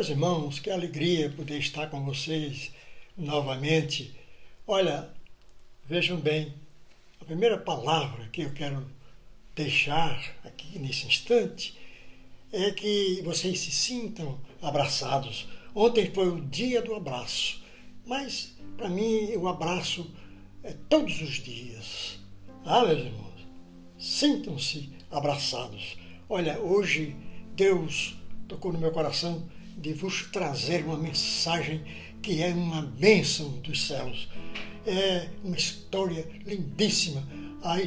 Meus irmãos, que alegria poder estar com vocês novamente. Olha, vejam bem, a primeira palavra que eu quero deixar aqui nesse instante é que vocês se sintam abraçados. Ontem foi o dia do abraço, mas para mim o abraço é todos os dias. Meus irmãos, sintam-se abraçados. Olha, hoje Deus tocou no meu coração de vos trazer uma mensagem que é uma bênção dos céus. É uma história lindíssima,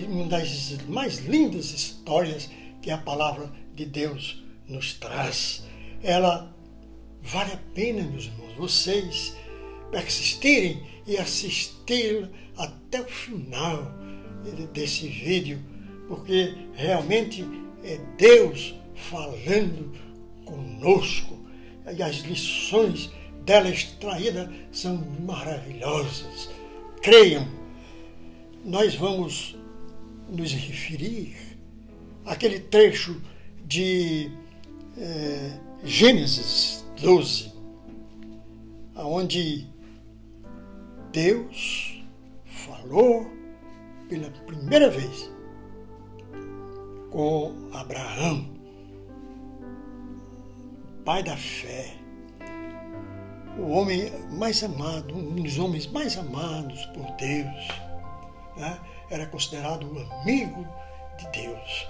uma das mais lindas histórias que a palavra de Deus nos traz. Ela vale a pena, meus irmãos, vocês persistirem e assistir até o final desse vídeo, porque realmente é Deus falando conosco e as lições dela extraídas são maravilhosas. Creiam, nós vamos nos referir àquele trecho de Gênesis 12, onde Deus falou pela primeira vez com Abraão, pai da fé, o homem mais amado, um dos homens mais amados por Deus, né? Era considerado o amigo de Deus.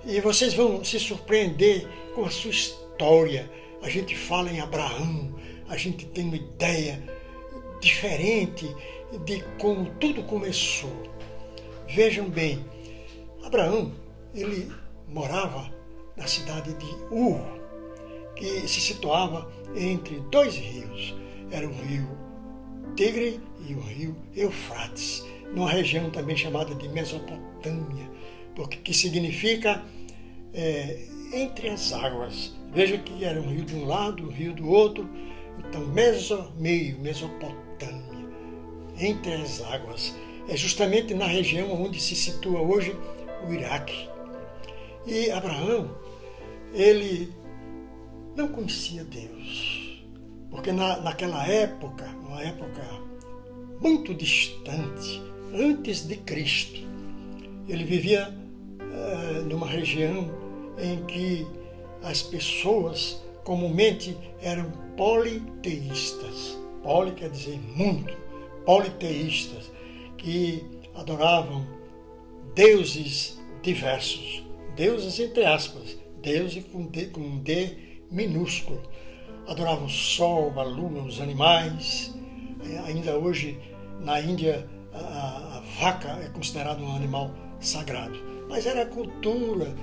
E vocês vão se surpreender com a sua história. A gente fala em Abraão, a gente tem uma ideia diferente de como tudo começou. Vejam bem, Abraão, ele morava na cidade de Ur, que se situava entre dois rios. Era o rio Tigre e o rio Eufrates, numa região também chamada de Mesopotâmia, que significa entre as águas. Veja que era um rio de um lado, um rio do outro, então Mesopotâmia, entre as águas. É justamente na região onde se situa hoje o Iraque. E Abraão, ele não conhecia Deus, porque naquela época, uma época muito distante, antes de Cristo, ele vivia numa região em que as pessoas comumente eram politeístas. Poli quer dizer muito, politeístas, que adoravam deuses diversos, deuses entre aspas, deuses com D minúsculo. Adoravam o sol, a lua, os animais. Ainda hoje, na Índia, a vaca é considerada um animal sagrado. Mas era a cultura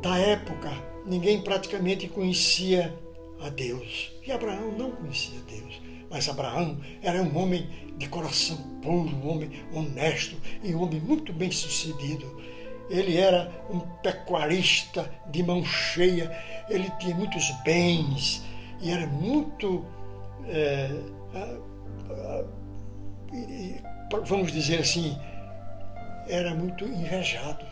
da época. Ninguém praticamente conhecia a Deus. E Abraão não conhecia Deus. Mas Abraão era um homem de coração puro, um homem honesto e um homem muito bem sucedido. Ele era um pecuarista de mão cheia, ele tinha muitos bens e era muito, vamos dizer assim, era muito invejado,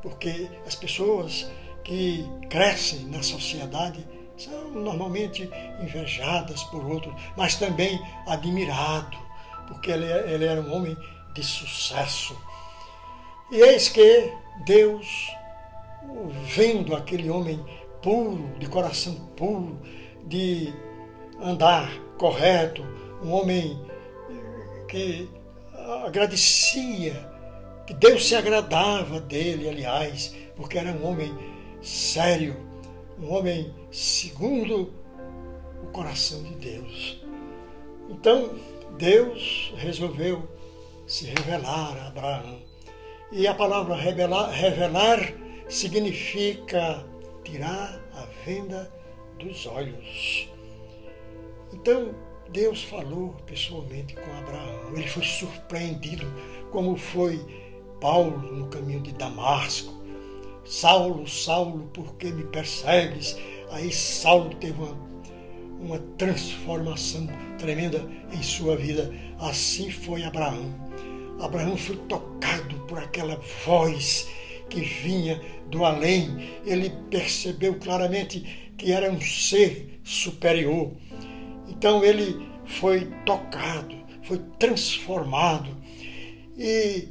porque as pessoas que crescem na sociedade são normalmente invejadas por outros, mas também admirado, porque ele era um homem de sucesso. E eis que Deus, vendo aquele homem puro, de coração puro, de andar correto, um homem que agradecia, que Deus se agradava dele, aliás, porque era um homem sério, um homem segundo o coração de Deus. Então, Deus resolveu se revelar a Abraão. E a palavra revelar significa tirar a venda dos olhos. Então, Deus falou pessoalmente com Abraão. Ele foi surpreendido, como foi Paulo no caminho de Damasco. Saulo, Saulo, por que me persegues? Aí Saulo teve uma transformação tremenda em sua vida. Assim foi Abraão. Abraão foi tocado por aquela voz que vinha do além. Ele percebeu claramente que era um ser superior. Então ele foi tocado, foi transformado. E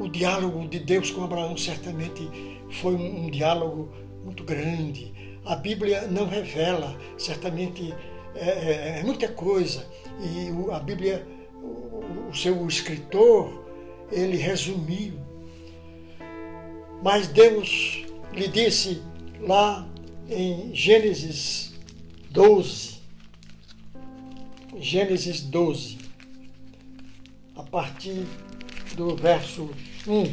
o diálogo de Deus com Abraão certamente foi um diálogo muito grande. A Bíblia não revela, certamente é muita coisa. E a Bíblia, o seu escritor, ele resumiu. Mas Deus lhe disse lá em Gênesis 12, a partir do verso 1.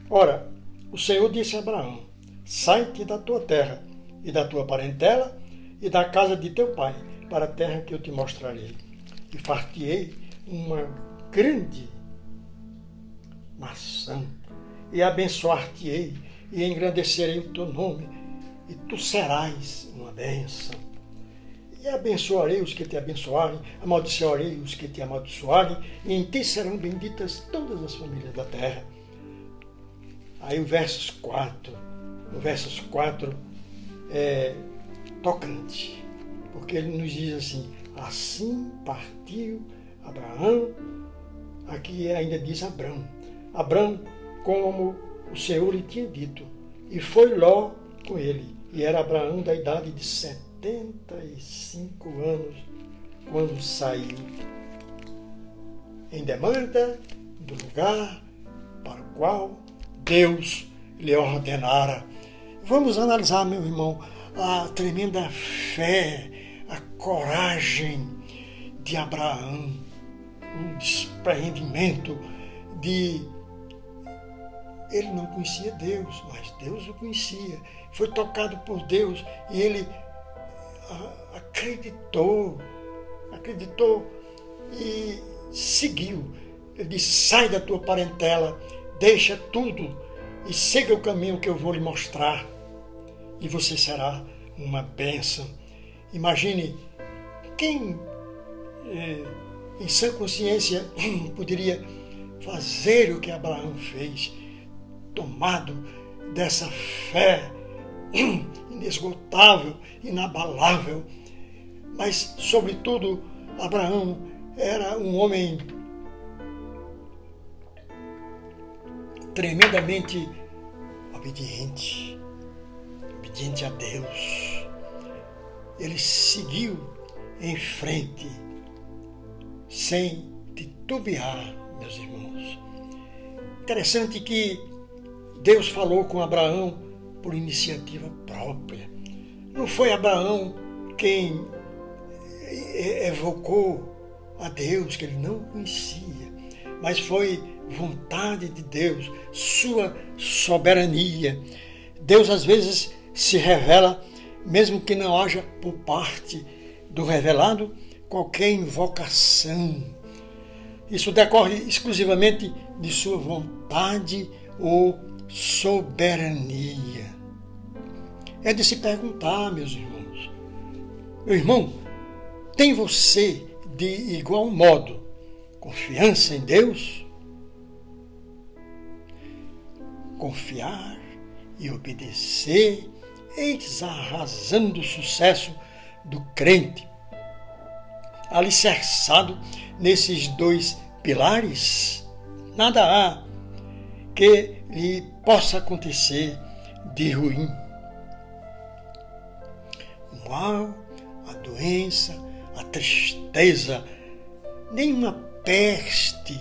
Ora, o Senhor disse a Abraão: sai-te da tua terra e da tua parentela e da casa de teu pai, para a terra que eu te mostrarei. E far-te-ei uma grande nação, e abençoar-te-ei, e engrandecerei o teu nome, e tu serás uma bênção. E abençoarei os que te abençoarem, amaldiçoarei os que te amaldiçoarem, e em ti serão benditas todas as famílias da terra. Aí o verso 4 é tocante, porque ele nos diz assim: assim partiu Abraão, aqui ainda diz Abrão, como o Senhor lhe tinha dito, e foi Ló com ele, e era Abraão da idade de 75 anos, quando saiu em demanda do lugar para o qual Deus lhe ordenara. Vamos analisar, meu irmão, a tremenda fé, a coragem de Abraão, o despreendimento de... Ele não conhecia Deus, mas Deus o conhecia. Foi tocado por Deus e ele acreditou e seguiu. Ele disse: sai da tua parentela, deixa tudo e siga o caminho que eu vou lhe mostrar, e você será uma bênção. Imagine quem em sã consciência poderia fazer o que Abraão fez, tomado dessa fé inesgotável, inabalável. Mas, sobretudo, Abraão era um homem tremendamente obediente a Deus. Ele seguiu em frente, sem titubear, meus irmãos. Interessante que Deus falou com Abraão por iniciativa própria. Não foi Abraão quem evocou a Deus, que ele não conhecia, mas foi vontade de Deus, sua soberania. Deus às vezes se revela, mesmo que não haja por parte do revelado qualquer invocação. Isso decorre exclusivamente de sua vontade ou soberania. É de se perguntar, meus irmãos: meu irmão, tem você de igual modo confiança em Deus? Confiar e obedecer, eis a razão do sucesso do crente. Alicerçado nesses dois pilares, nada há que lhe possa acontecer de ruim. O mal, a doença, a tristeza, nenhuma peste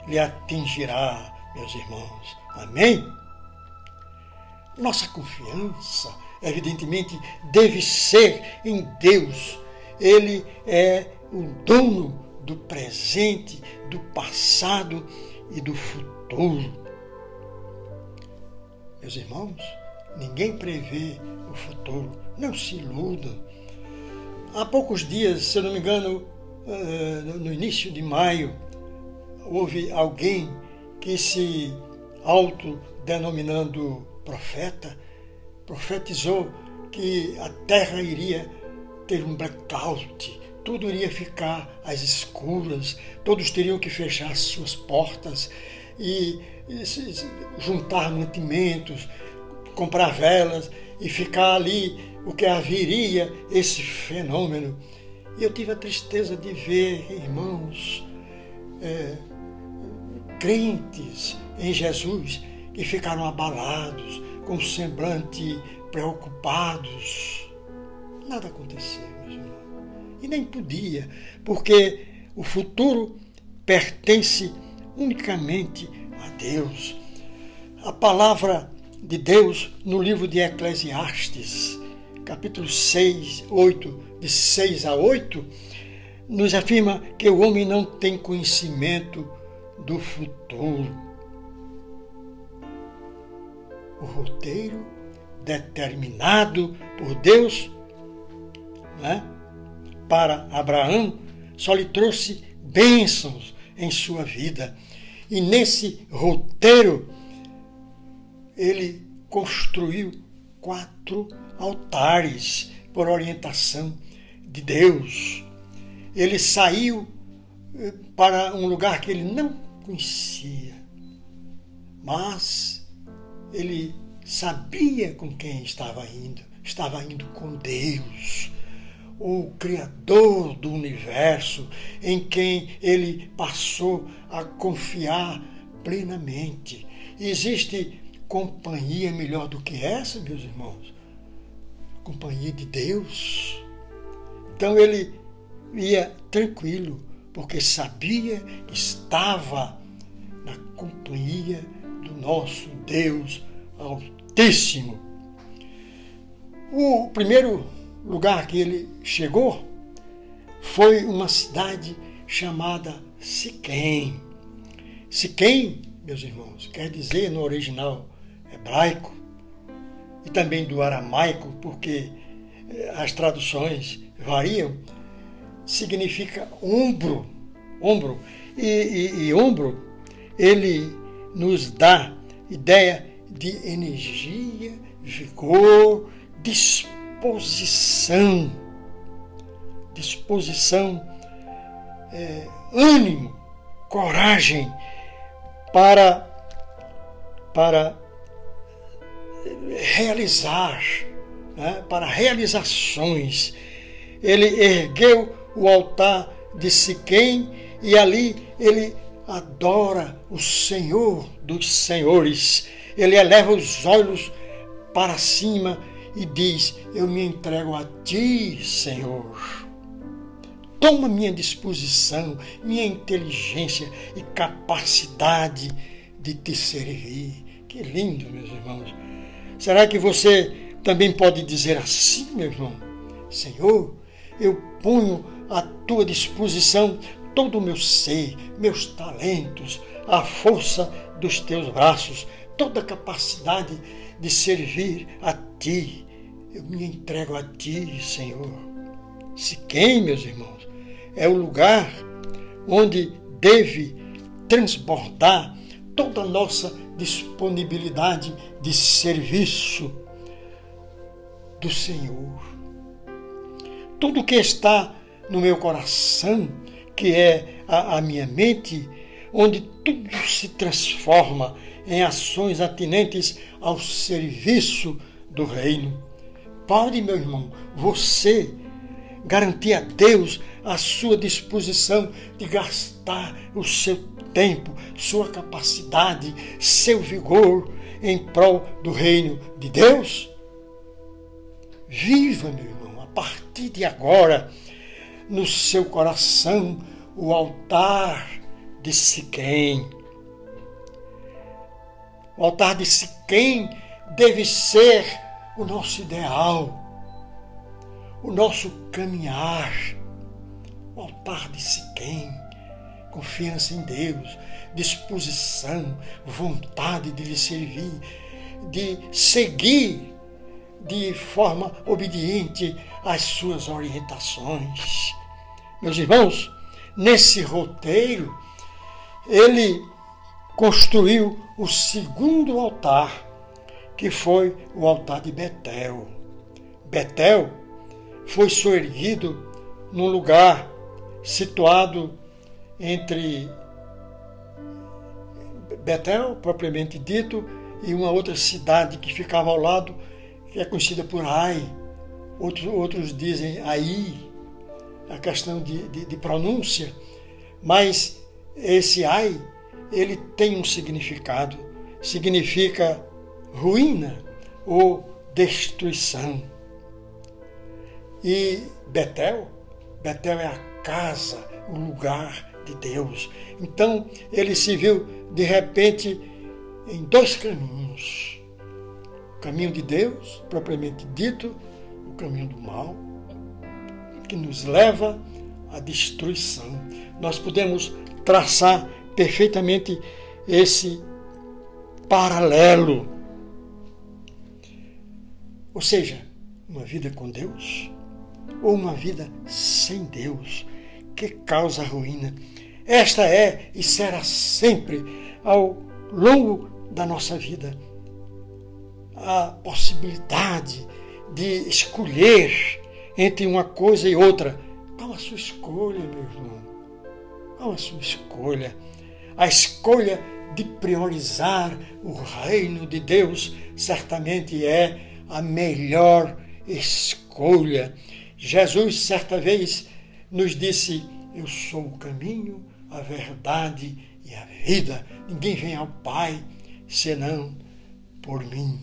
lhe atingirá, meus irmãos. Amém? Nossa confiança, evidentemente, deve ser em Deus. Ele é o dono do presente, do passado e do futuro. Meus irmãos, ninguém prevê o futuro, não se iludam. Há poucos dias, se eu não me engano, no início de maio, houve alguém que se autodenominando profeta, profetizou que a terra iria ter um blackout, tudo iria ficar às escuras, todos teriam que fechar suas portas e juntar mantimentos, comprar velas e ficar ali o que haveria esse fenômeno. E eu tive a tristeza de ver irmãos crentes em Jesus que ficaram abalados, com o semblante preocupados. Nada aconteceu, meus irmãos. E nem podia, porque o futuro pertence unicamente a Deus. A palavra de Deus no livro de Eclesiastes, capítulo 6, 8, de 6 a 8, nos afirma que o homem não tem conhecimento do futuro. O roteiro determinado por Deus, né, para Abraão só lhe trouxe bênçãos em sua vida. E nesse roteiro ele construiu 4 altares por orientação de Deus. Ele saiu para um lugar que ele não conhecia, mas ele sabia com quem estava indo com Deus, o Criador do universo, em quem ele passou a confiar plenamente. Existe companhia melhor do que essa, meus irmãos? A companhia de Deus. Então ele ia tranquilo, porque sabia que estava na companhia do nosso Deus Altíssimo. O primeiro lugar que ele chegou foi uma cidade chamada Siquém. Siquém, meus irmãos, quer dizer no original hebraico e também do aramaico, porque as traduções variam, significa ombro. E ombro, ele nos dá ideia de energia, vigor, disposição, ânimo, coragem para realizar, né, para realizações. Ele ergueu o altar de Siquém e ali ele adora o Senhor dos Senhores. Ele eleva os olhos para cima e diz: eu me entrego a ti, Senhor. Toma minha disposição, minha inteligência e capacidade de te servir. Que lindo, meus irmãos. Será que você também pode dizer assim, meu irmão? Senhor, eu ponho à tua disposição todo o meu ser, meus talentos, a força dos teus braços, toda a capacidade de servir a ti. Eu me entrego a ti, Senhor. Siquém, meus irmãos, é o lugar onde deve transbordar toda a nossa disponibilidade de serviço do Senhor. Tudo que está no meu coração, que é a minha mente, onde tudo se transforma em ações atinentes ao serviço do reino. Pode, meu irmão, você garantir a Deus a sua disposição de gastar o seu tempo, sua capacidade, seu vigor em prol do reino de Deus? Viva, meu irmão, a partir de agora, no seu coração, o altar de Siquém. O altar de Siquém deve ser o nosso ideal, o nosso caminhar. O altar de Siquém, confiança em Deus, disposição, vontade de lhe servir, de seguir de forma obediente às suas orientações. Meus irmãos, nesse roteiro, ele construiu o segundo altar, que foi o altar de Betel. Betel foi soerguido num lugar situado entre Betel, propriamente dito, e uma outra cidade que ficava ao lado, que é conhecida por Ai, outros dizem Ai, a questão de pronúncia, mas esse Ai, ele tem um significado, significa ruína ou destruição. E Betel é a casa, o lugar de Deus. Então ele se viu de repente em dois caminhos: o caminho de Deus, propriamente dito, o caminho do mal, que nos leva à destruição. Nós podemos traçar perfeitamente esse paralelo. Ou seja, uma vida com Deus ou uma vida sem Deus, que causa ruína. Esta é e será sempre, ao longo da nossa vida, a possibilidade de escolher entre uma coisa e outra. Qual a sua escolha, meu irmão? Qual a sua escolha? A escolha de priorizar o reino de Deus certamente é a melhor escolha. Jesus, certa vez, nos disse: eu sou o caminho, a verdade e a vida. Ninguém vem ao Pai senão por mim.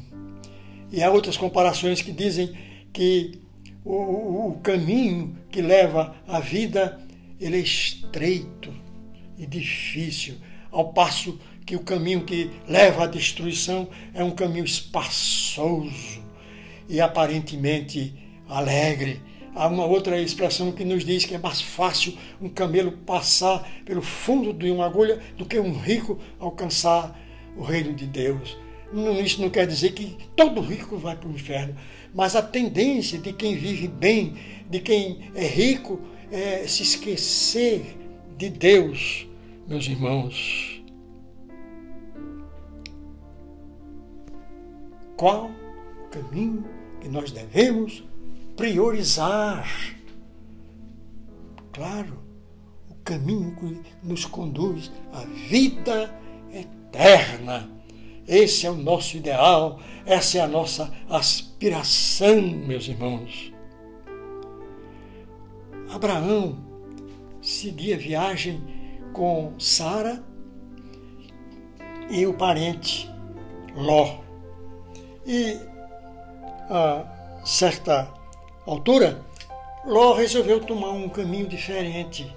E há outras comparações que dizem que o caminho que leva à vida, ele é estreito e difícil, ao passo que o caminho que leva à destruição é um caminho espaçoso e aparentemente alegre. Há uma outra expressão que nos diz que é mais fácil um camelo passar pelo fundo de uma agulha do que um rico alcançar o reino de Deus. Isso não quer dizer que todo rico vai para o inferno, mas a tendência de quem vive bem, de quem é rico, é se esquecer de Deus, meus irmãos. Qual o caminho que nós devemos priorizar? Claro, o caminho que nos conduz à vida eterna. Esse é o nosso ideal, essa é a nossa aspiração, meus irmãos. Abraão seguia viagem com Sara e o parente Ló. E a certa altura, Ló resolveu tomar um caminho diferente.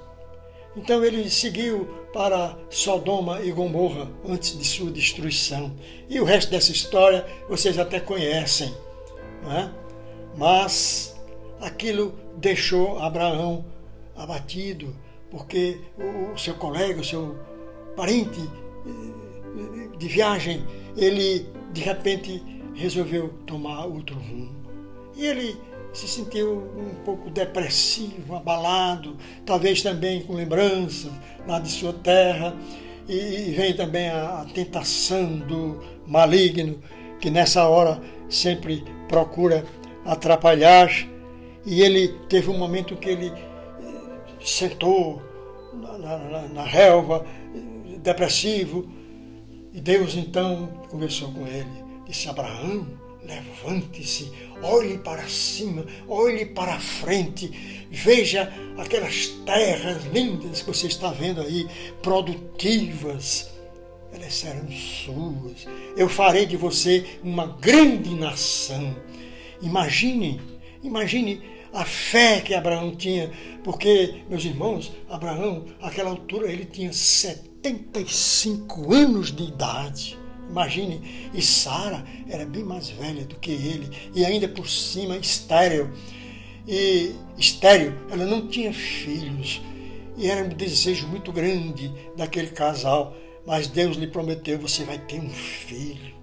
Então ele seguiu para Sodoma e Gomorra antes de sua destruição. E o resto dessa história vocês até conhecem, não é? Mas aquilo deixou Abraão abatido, porque o seu colega, o seu parente de viagem, ele de repente resolveu tomar outro rumo. E ele se sentiu um pouco depressivo, abalado, talvez também com lembranças lá de sua terra, e vem também a tentação do maligno, que nessa hora sempre procura atrapalhar, e ele teve um momento que ele sentou na relva, depressivo, e Deus então conversou com ele, disse: Abraão, levante-se, olhe para cima, olhe para frente, veja aquelas terras lindas que você está vendo aí, produtivas, elas serão suas. Eu farei de você uma grande nação. Imagine a fé que Abraão tinha, porque, meus irmãos, Abraão, àquela altura, ele tinha 75 anos de idade. Imagine, e Sara era bem mais velha do que ele, e ainda por cima estéril. E estéril, ela não tinha filhos, e era um desejo muito grande daquele casal, mas Deus lhe prometeu: você vai ter um filho.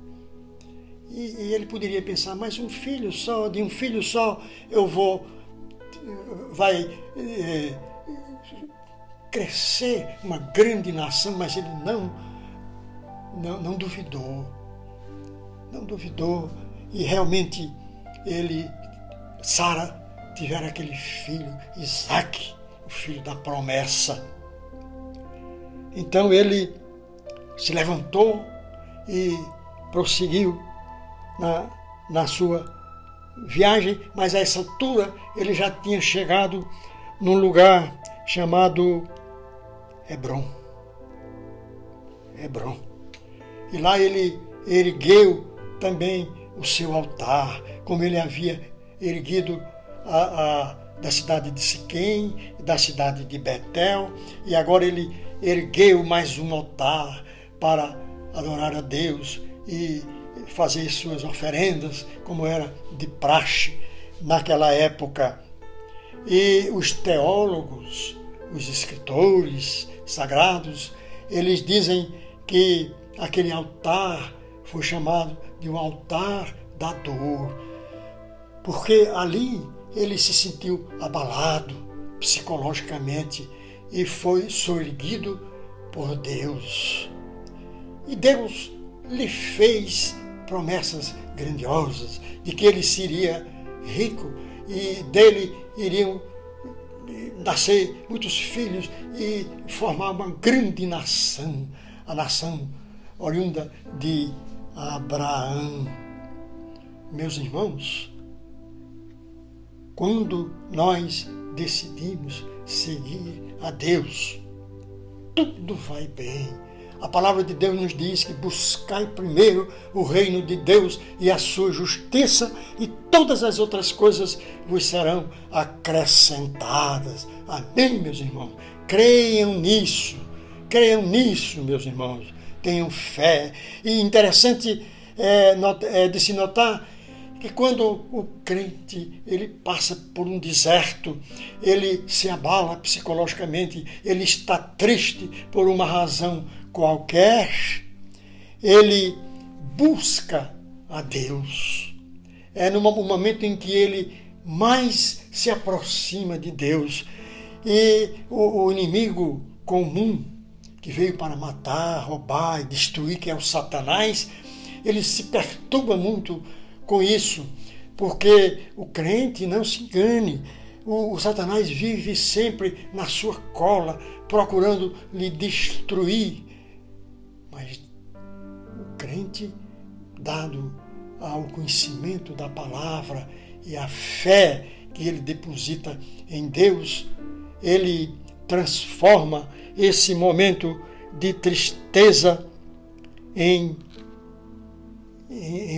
E ele poderia pensar: mas um filho só, de um filho só vai crescer uma grande nação, mas ele não duvidou, e realmente Sara tivera aquele filho, Isaque, o filho da promessa. Então ele se levantou e prosseguiu na sua viagem, mas a essa altura ele já tinha chegado num lugar chamado Hebrom. Hebrom. E lá ele ergueu também o seu altar, como ele havia erguido da cidade de Siquém, da cidade de Betel, e agora ele ergueu mais um altar para adorar a Deus e fazer suas oferendas, como era de praxe naquela época. E os teólogos, os escritores sagrados, eles dizem que aquele altar foi chamado de um altar da dor, porque ali ele se sentiu abalado psicologicamente e foi soerguido por Deus. E Deus lhe fez promessas grandiosas de que ele seria rico e dele iriam nascer muitos filhos e formar uma grande nação, a nação oriunda de Abraão. Meus irmãos, quando nós decidimos seguir a Deus, tudo vai bem. A palavra de Deus nos diz que buscai primeiro o reino de Deus e a sua justiça, e todas as outras coisas vos serão acrescentadas. Amém, meus irmãos? Creiam nisso, meus irmãos. Tenham fé. E interessante de se notar que quando o crente ele passa por um deserto, ele se abala psicologicamente, ele está triste por uma razão qualquer, ele busca a Deus. É no momento em que ele mais se aproxima de Deus. E o inimigo comum que veio para matar, roubar e destruir, que é o Satanás, ele se perturba muito com isso, porque o crente, não se engane, o Satanás vive sempre na sua cola, procurando lhe destruir. Mas o crente, dado ao conhecimento da palavra e a fé que ele deposita em Deus, ele transforma esse momento de tristeza em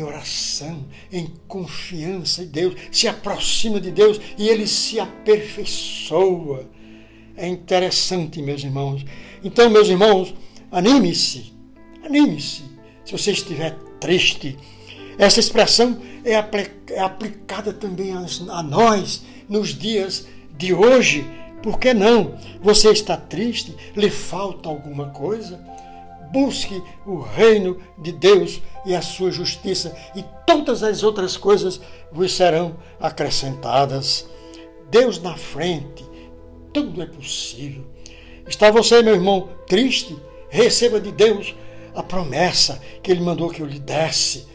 oração, em confiança em Deus, se aproxima de Deus e ele se aperfeiçoa. É interessante, meus irmãos. Então, meus irmãos, anime-se, se você estiver triste. Essa expressão é aplicada também a nós nos dias de hoje. Por que não? Você está triste? Lhe falta alguma coisa? Busque o reino de Deus e a sua justiça, e todas as outras coisas vos serão acrescentadas. Deus na frente, tudo é possível. Está você, meu irmão, triste? Receba de Deus a promessa que Ele mandou que eu lhe desse.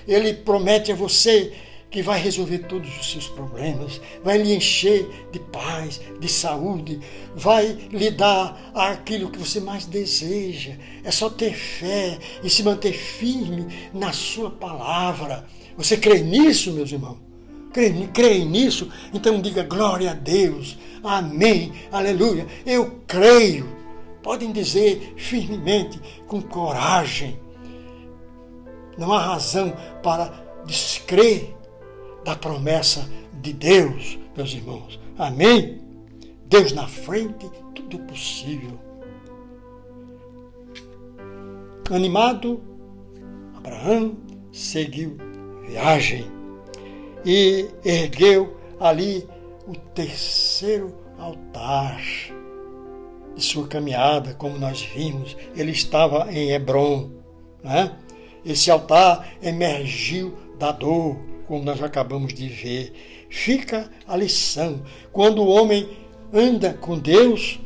Ele promete a você que vai resolver todos os seus problemas, vai lhe encher de paz, de saúde, vai lhe dar aquilo que você mais deseja. É só ter fé e se manter firme na sua palavra. Você crê nisso, meus irmãos? Crê nisso? Então diga glória a Deus, amém, aleluia, eu creio. Podem dizer firmemente, com coragem. Não há razão para descrer da promessa de Deus, meus irmãos. Amém? Deus na frente, tudo é possível. Animado, Abraão seguiu viagem e ergueu ali o terceiro altar de sua caminhada, como nós vimos. Ele estava em Hebrom, né? Esse altar emergiu da dor, como nós acabamos de ver. Fica a lição. Quando o homem anda com Deus,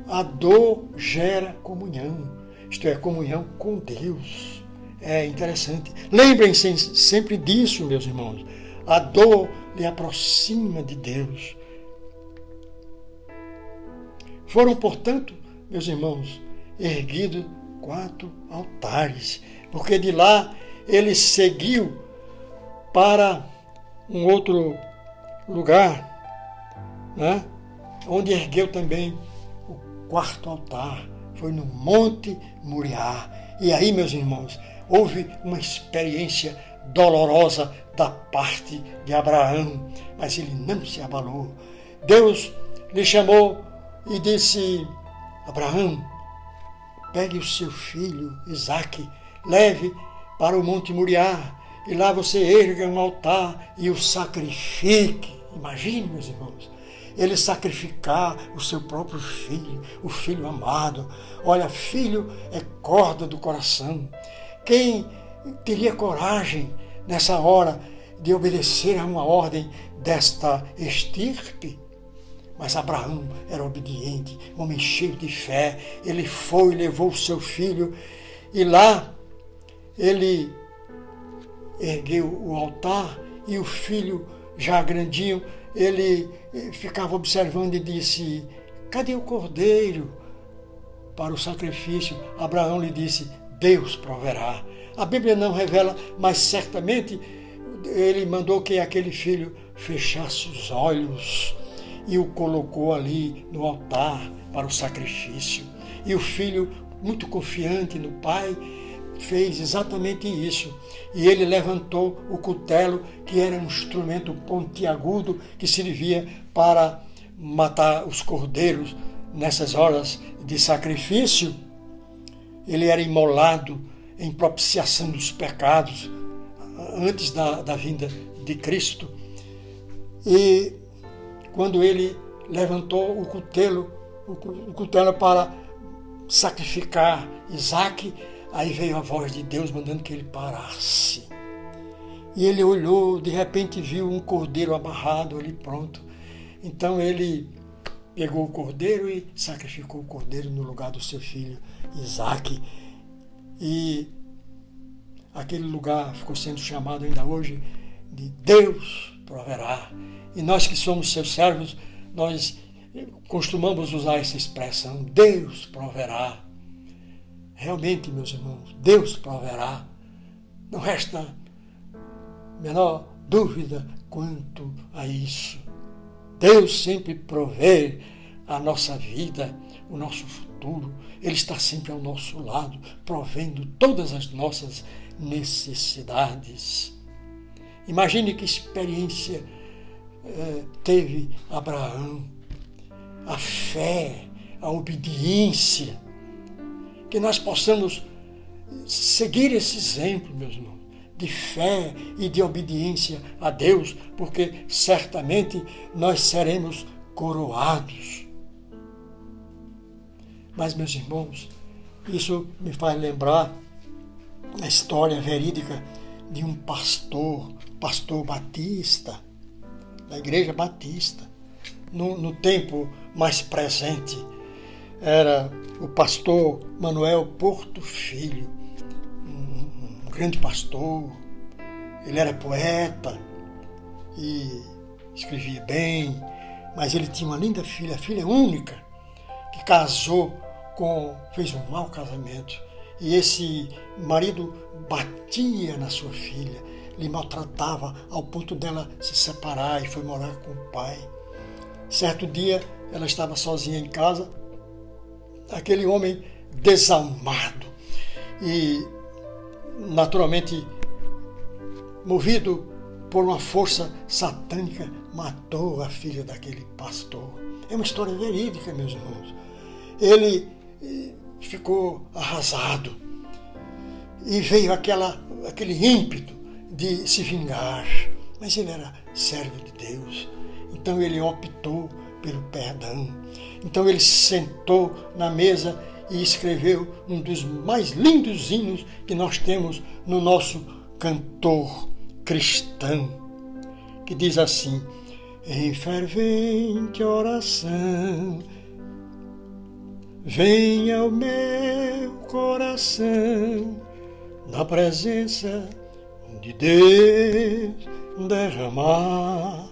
a dor gera comunhão. Isto é, comunhão com Deus. É interessante. Lembrem-se sempre disso, meus irmãos. A dor lhe aproxima de Deus. Foram, portanto, meus irmãos, erguidos 4 altares, porque de lá ele seguiu para um outro lugar, né, onde ergueu também o quarto altar. Foi no Monte Moriá. E aí, meus irmãos, houve uma experiência dolorosa da parte de Abraão, mas ele não se abalou. Deus lhe chamou e disse: Abraão, pegue o seu filho Isaque, leve para o Monte Moriá, e lá você erga um altar e o sacrifique. Imagine, meus irmãos, ele sacrificar o seu próprio filho, o filho amado. Olha, filho é corda do coração. Quem teria coragem nessa hora de obedecer a uma ordem desta estirpe? Mas Abraão era obediente, homem cheio de fé. Ele foi, levou o seu filho e lá ele ergueu o altar e o filho, já grandinho, ele ficava observando e disse: cadê o cordeiro para o sacrifício? Abraão lhe disse: Deus proverá. A Bíblia não revela, mas certamente ele mandou que aquele filho fechasse os olhos e o colocou ali no altar para o sacrifício. E o filho, muito confiante no pai, fez exatamente isso. E ele levantou o cutelo, que era um instrumento pontiagudo que servia para matar os cordeiros nessas horas de sacrifício. Ele era imolado em propiciação dos pecados antes da vinda de Cristo. E quando ele levantou o cutelo para sacrificar Isaque, aí veio a voz de Deus mandando que ele parasse. E ele olhou, de repente viu um cordeiro amarrado ali pronto. Então ele pegou o cordeiro e sacrificou o cordeiro no lugar do seu filho Isaque. E aquele lugar ficou sendo chamado ainda hoje de Deus proverá. E nós que somos seus servos, nós costumamos usar essa expressão, Deus proverá. Realmente, meus irmãos, Deus proverá. Não resta menor dúvida quanto a isso. Deus sempre provê a nossa vida, o nosso futuro. Ele está sempre ao nosso lado, provendo todas as nossas necessidades. Imagine que experiência teve Abraão, a fé, a obediência. Que nós possamos seguir esse exemplo, meus irmãos, de fé e de obediência a Deus, porque certamente nós seremos coroados. Mas, meus irmãos, isso me faz lembrar a história verídica de um pastor batista, da Igreja Batista, no tempo mais presente. Era o pastor Manuel Porto Filho, um grande pastor. Ele era poeta e escrevia bem, mas ele tinha uma linda filha, a filha única, que fez um mau casamento. E esse marido batia na sua filha, lhe maltratava ao ponto dela se separar e foi morar com o pai. Certo dia, ela estava sozinha em casa, aquele homem desalmado e naturalmente movido por uma força satânica, matou a filha daquele pastor. É uma história verídica, meus irmãos. Ele ficou arrasado e veio aquele ímpeto de se vingar, mas ele era servo de Deus, então ele optou pelo perdão. Então ele sentou na mesa e escreveu um dos mais lindos hinos que nós temos no nosso cantor cristão, que diz assim: em fervente oração, venha ao meu coração, na presença de Deus derramar,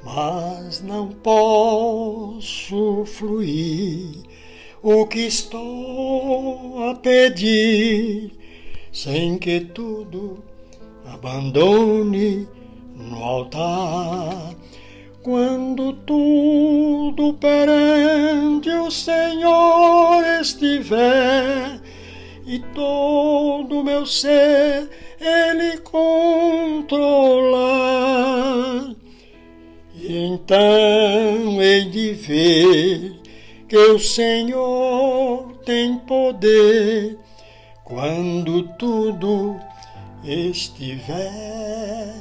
mas não posso fluir o que estou a pedir, sem que tudo abandone no altar. Quando tudo perante o Senhor estiver, e todo o meu ser Ele controlar, e então hei de ver que o Senhor tem poder quando tudo estiver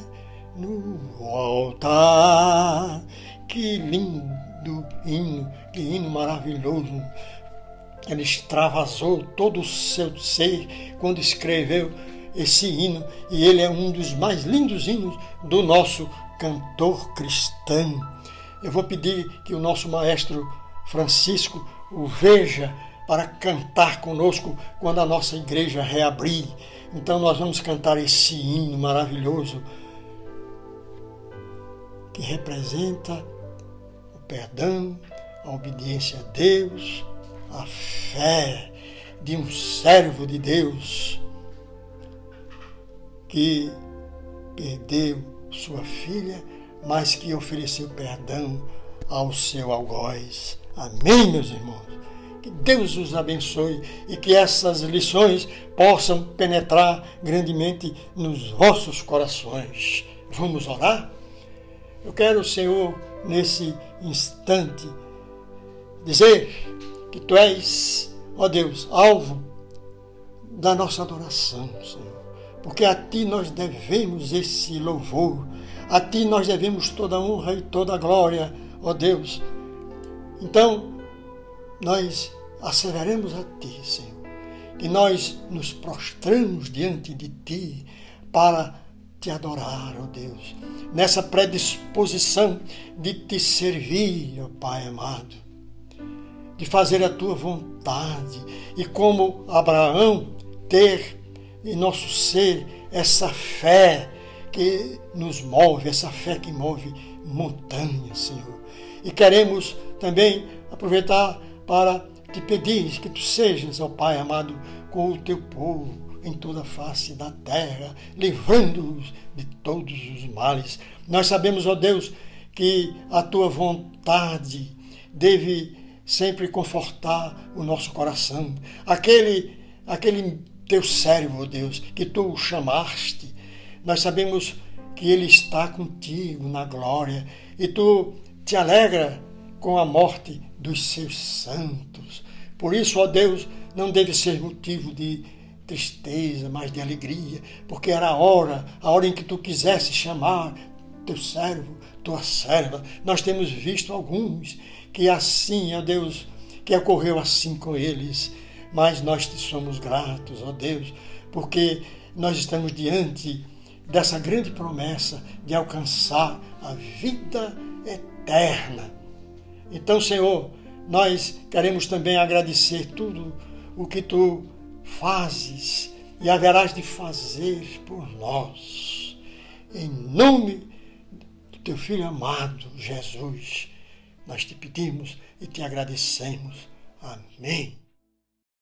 no altar. Que lindo hino, que hino maravilhoso. Ele extravasou todo o seu ser quando escreveu esse hino, e ele é um dos mais lindos hinos do nosso cantor cristão. Eu vou pedir que o nosso maestro Francisco o veja para cantar conosco quando a nossa igreja reabrir. Então nós vamos cantar esse hino maravilhoso que representa o perdão, a obediência a Deus, a fé de um servo de Deus que perdeu sua filha, mas que ofereceu perdão ao seu algoz. Amém, meus irmãos? Que Deus os abençoe e que essas lições possam penetrar grandemente nos vossos corações. Vamos orar? Eu quero, Senhor, nesse instante, dizer que Tu és, ó Deus, alvo da nossa adoração, Senhor. Porque a Ti nós devemos esse louvor, a Ti nós devemos toda a honra e toda a glória, ó Deus. Então, nós asseveremos a Ti, Senhor, que nós nos prostramos diante de Ti para Te adorar, ó Deus, nessa predisposição de Te servir, ó Pai amado, de fazer a Tua vontade e como Abraão ter em nosso ser essa fé que nos move, essa fé que move montanhas, Senhor. E queremos também aproveitar para Te pedir que Tu sejas, ó Pai amado, com o Teu povo em toda a face da terra, livrando-os de todos os males. Nós sabemos, ó Deus, que a Tua vontade deve sempre confortar o nosso coração. Aquele Teu servo, ó Deus, que Tu o chamaste, nós sabemos que ele está contigo na glória e Tu te alegra com a morte dos seus santos. Por isso, ó Deus, não deve ser motivo de tristeza, mas de alegria, porque era a hora em que Tu quisesse chamar Teu servo, Tua serva. Nós temos visto alguns que assim, ó Deus, que ocorreu assim com eles, mas nós Te somos gratos, ó Deus, porque nós estamos diante dessa grande promessa de alcançar a vida eterna. Então, Senhor, nós queremos também agradecer tudo o que Tu fazes e haverás de fazer por nós. Em nome do Teu Filho amado, Jesus, nós Te pedimos e Te agradecemos. Amém.